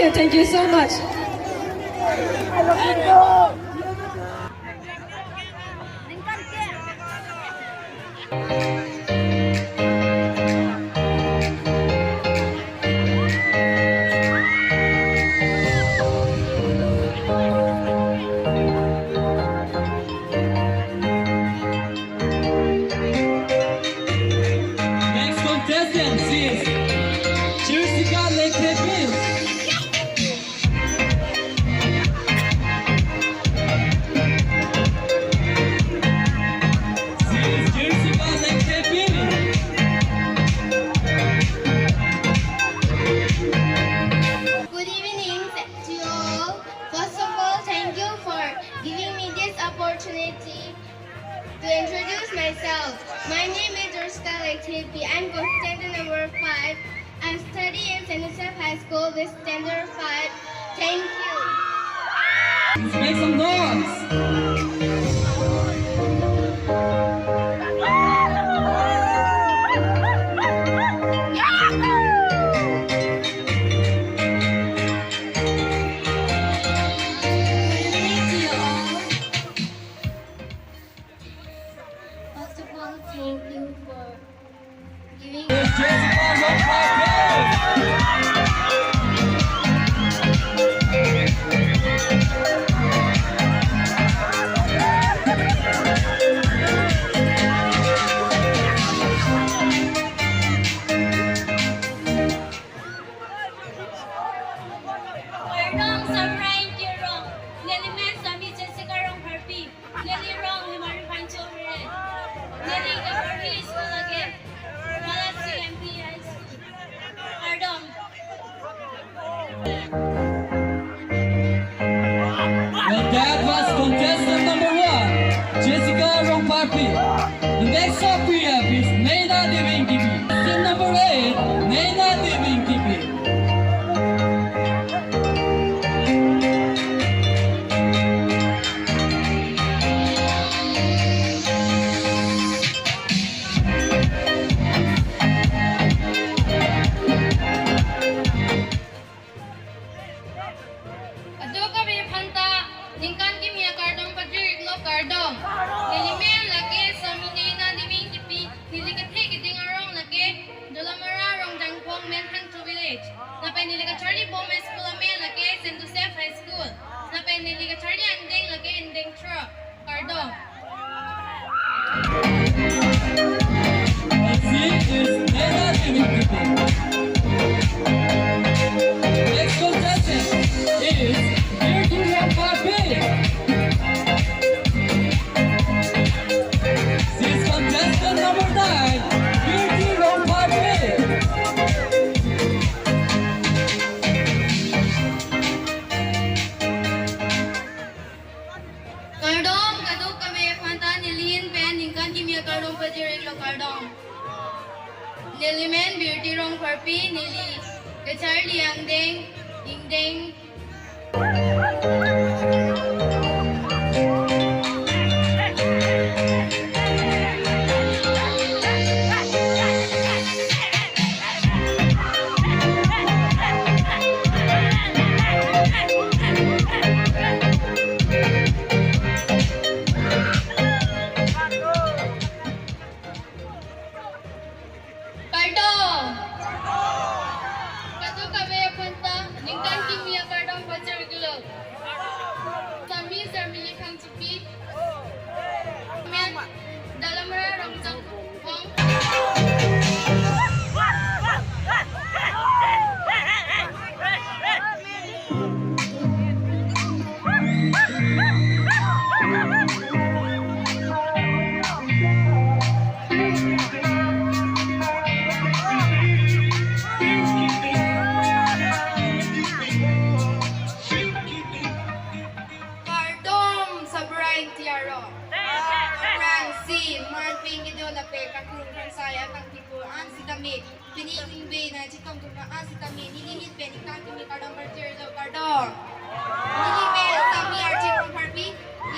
Thank you so much. Next contestant is Jessica Lekepil. Jessica Lekepil. Good evening to you all. First of all, thank you for giving me this opportunity to introduce myself. My name is Jessica Lektipi. I'm contestant number 5. I'm studying in St. Joseph High School with standard 5. Thank you. Let's make some noise. Good evening to you all. First of all, thank you for giving Here's Jessica Lekepil. Wrong, Samurai, wrong. Lily Man, Sami, Jessica, wrong, Harpy. Lily, wrong, Himari, Pancho, Red. Lily, the Harpy School again. Malachi, MP High School. Pardon. Well, that was contestant number 1, Jessica Rongparpi. The next up we have is Naina Diving TV. Contestant number 8, Naina Diving TV. Aduh kami phanta ningkan kimia kardong padri lo kardong nilimen lagi saminena living tipi nilikathe kiting arong lagi dolamara rong dangpong men hang to village napai nilika Charlie Bowman School men lagi St. Joseph High School napai nilika Charlie Andeng lagi Andeng Tro kardong. Let's see is Naina Diving TV. Next contestant is Beauty Rongparpi. This is contestant number 9, Beauty Rongparpi. Kardong kadu kami phanta nilin pen ningkan kimia kardong padri lo kardong nilimen beauty rong parpi nili Charlie Andeng Indeng. Kardong kadu kami phanta ningkan kimia kardong padri lo Sami Sami Kang Cipi men dalam rong jang wong. Kardong sa Brian Tiaro. Francie, Marping Idolape, Kakrung Kansaya, Kang Tipuan, si Tami, Pinilingbe na Chikong Tukaan, si Tami, Nilihit Beni, Kang Kimi, Kardong Partido, Kardong. Nilibe, Tami, Archie from Harpy,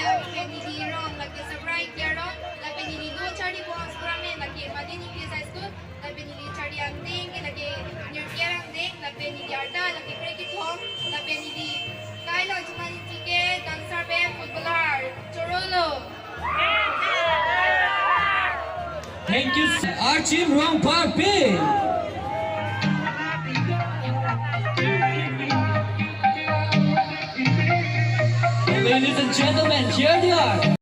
Yang Penilirong, lagi sa Brian Tiaro, lagi niligo, Charlie Bones, Kramen, lagi Madin English High School, lagi nili Charlie Anding, lagi Nirkier Anding, lagi nili Arda, lagi Kreki Tong, Thank you. Our team wrong Parpi. Ladies and gentlemen, here they are.